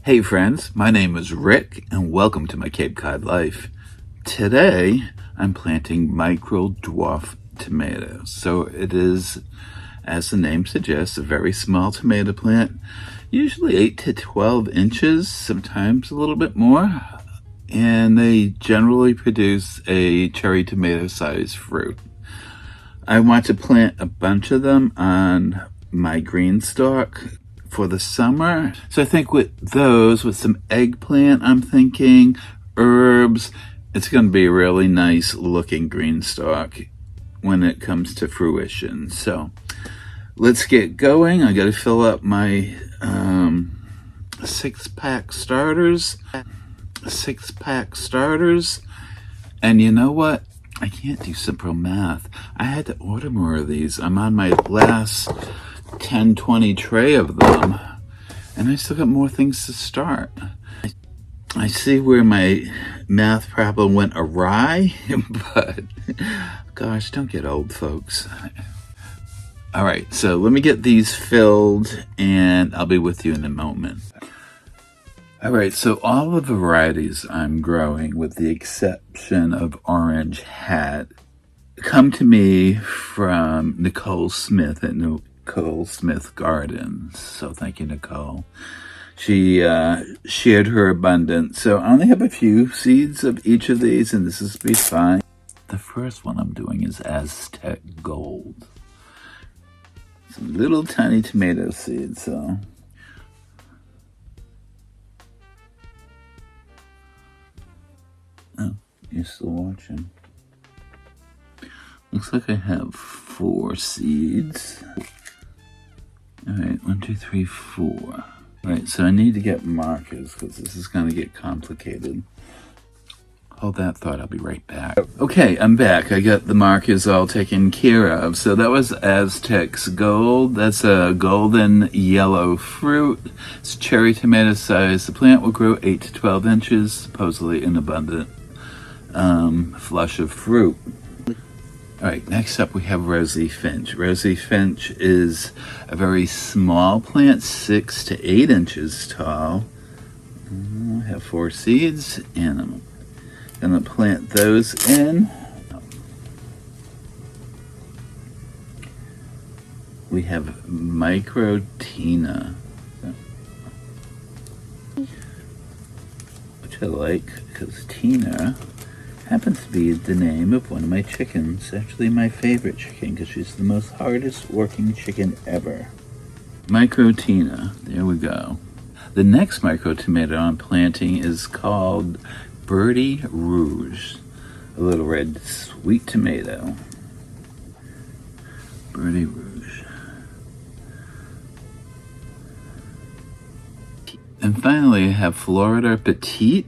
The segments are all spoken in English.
Hey friends, my name is Rick and welcome to my Cape Cod life. Today I'm planting micro dwarf tomatoes. So it is, as the name suggests, a very small tomato plant, usually 8 to 12 inches, sometimes a little bit more. And they generally produce a cherry tomato sized fruit. I want to plant a bunch of them on my Greenstalk for the summer. So I think with those, with some eggplant, I'm thinking herbs, it's going to be a really nice looking Greenstalk when it comes to fruition. So let's get going. I got to fill up my 6-pack starters. And you know what? I can't do simple math. I had to order more of these. I'm on my last 10-20 tray of them, and I still got more things to start. I see where my math problem went awry, but gosh, don't get old, folks. All right, so let me get these filled and I'll be with you in a moment. All right, so all the varieties I'm growing, with the exception of Orange Hat, come to me from Nicole Smith at Nicole Smith Gardens. So thank you, Nicole. She shared her abundance. So I only have a few seeds of each of these, and this is be fine. The first one I'm doing is Aztec Gold. Some little tiny tomato seeds, so. Oh, you're still watching. Looks like I have 4 seeds. Alright, 1, 2, 3, 4. Alright, so I need to get markers because this is going to get complicated. Hold that thought, I'll be right back. Okay, I'm back. I got the markers all taken care of. So that was Aztec Gold. That's a golden yellow fruit. It's cherry tomato size. The plant will grow 8 to 12 inches, supposedly an abundant flush of fruit. All right, next up we have Rosie Finch. Rosie Finch is a very small plant, 6 to 8 inches tall. I have 4 seeds, and I'm gonna plant those in. We have Micro Tina, which I like because Tina happens to be the name of one of my chickens. Actually my favorite chicken, because she's the most hardest working chicken ever. Micro Tina, there we go. The next micro tomato I'm planting is called Birdie Rouge, a little red sweet tomato. Birdie Rouge. And finally I have Florida Petite.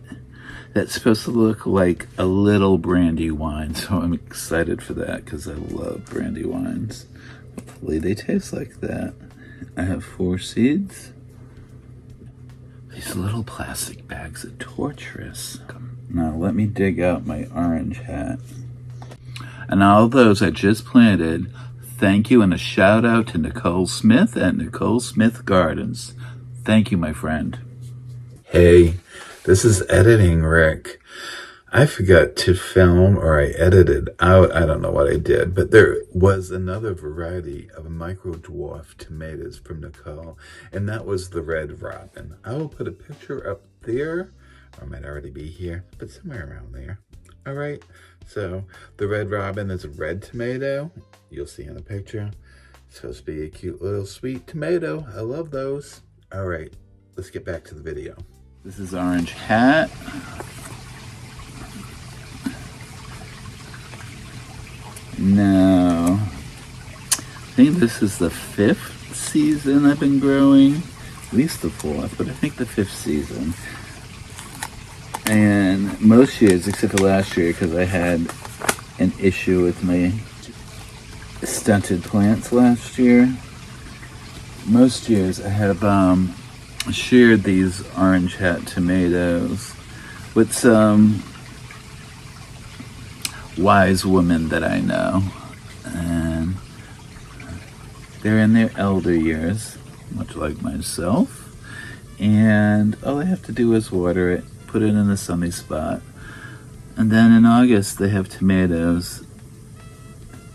That's supposed to look like a little brandy wine, so I'm excited for that because I love brandy wines. Hopefully they taste like that. I have 4 seeds. These little plastic bags are torturous. Now let me dig out my Orange Hat. And all those I just planted, thank you, and a shout out to Nicole Smith at Nicole Smith Gardens. Thank you, my friend. Hey, this is editing Rick. I forgot to film, or I edited out, I don't know what I did, but there was another variety of micro dwarf tomatoes from Nicole, and that was the Red Robin. I will put a picture up there, or it might already be here, but somewhere around there. All right, so the Red Robin is a red tomato. You'll see in the picture. It's supposed to be a cute little sweet tomato. I love those. All right, let's get back to the video. This is Orange Hat. Now, I think this is the 5th season I've been growing. At least the 4th, but I think the 5th season. And most years, except for last year, because I had an issue with my stunted plants last year. Most years I have shared these Orange Hat tomatoes with some wise women that I know, and they're in their elder years, much like myself, and all they have to do is water it, put it in a sunny spot. And then in August they have tomatoes,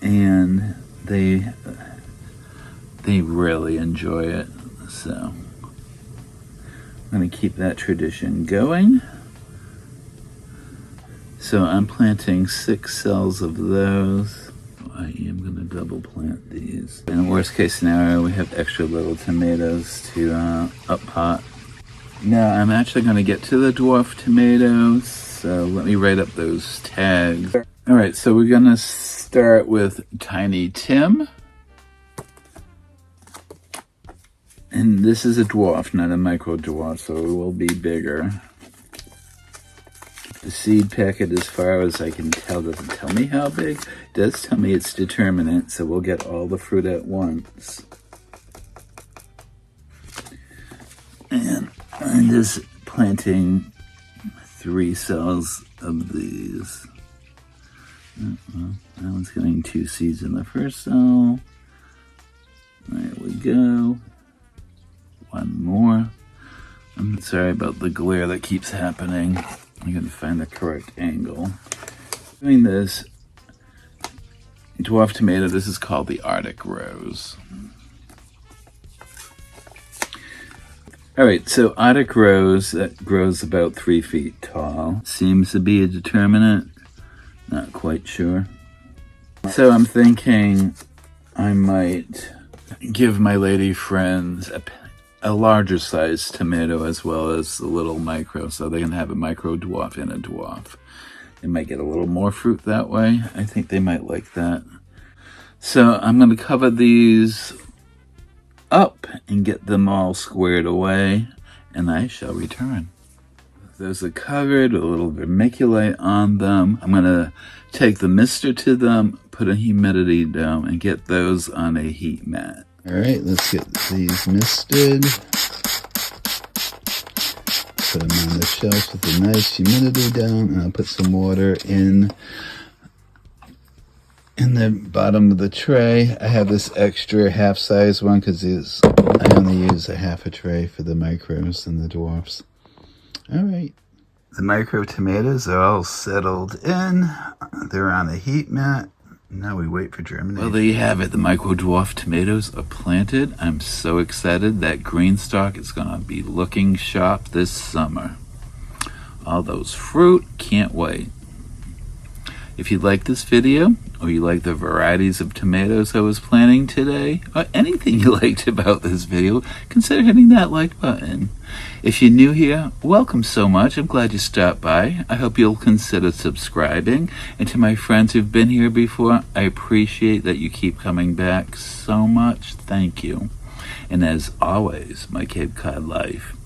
and they really enjoy it. So I'm going to keep that tradition going. So I'm planting 6 cells of those. I am going to double plant these. In a worst case scenario, we have extra little tomatoes to up pot. Now I'm actually going to get to the dwarf tomatoes, so let me write up those tags. All right, so we're going to start with Tiny Tim. And this is a dwarf, not a micro dwarf, so it will be bigger. The seed packet, as far as I can tell, doesn't tell me how big. It does tell me it's determinate, so we'll get all the fruit at once. And I'm just planting 3 cells of these. Well, that one's getting 2 seeds in the first cell. There we go. 1 more. I'm sorry about the glare that keeps happening. I'm going to find the correct angle. Doing this dwarf tomato, this is called the Arctic Rose. All right, so Arctic Rose, that grows about 3 feet tall. Seems to be a determinate, not quite sure. So I'm thinking I might give my lady friends a larger sized tomato as well as the little micro, so they can have a micro dwarf and a dwarf. They might get a little more fruit that way. I think they might like that. So I'm going to cover these up and get them all squared away, and I shall return. Those are covered with a little vermiculite on them. I'm going to take the mister to them, put a humidity dome, and get those on a heat mat. All right, let's get these misted. Put them on the shelf with a nice humidity down, and I'll put some water in the bottom of the tray. I have this extra half-size one because I only use a half a tray for the micros and the dwarfs. All right. The micro tomatoes are all settled in. They're on a heat mat. Now we wait for germination. Well, there you have it. The micro dwarf tomatoes are planted. I'm so excited that Greenstalk is going to be looking sharp this summer. All those fruit, can't wait. If you like this video, or you like the varieties of tomatoes I was planting today, or anything you liked about this video, consider hitting that like button. If you're new here, welcome so much. I'm glad you stopped by. I hope you'll consider subscribing. And to my friends who've been here before, I appreciate that you keep coming back so much. Thank you. And as always, my Cape Cod life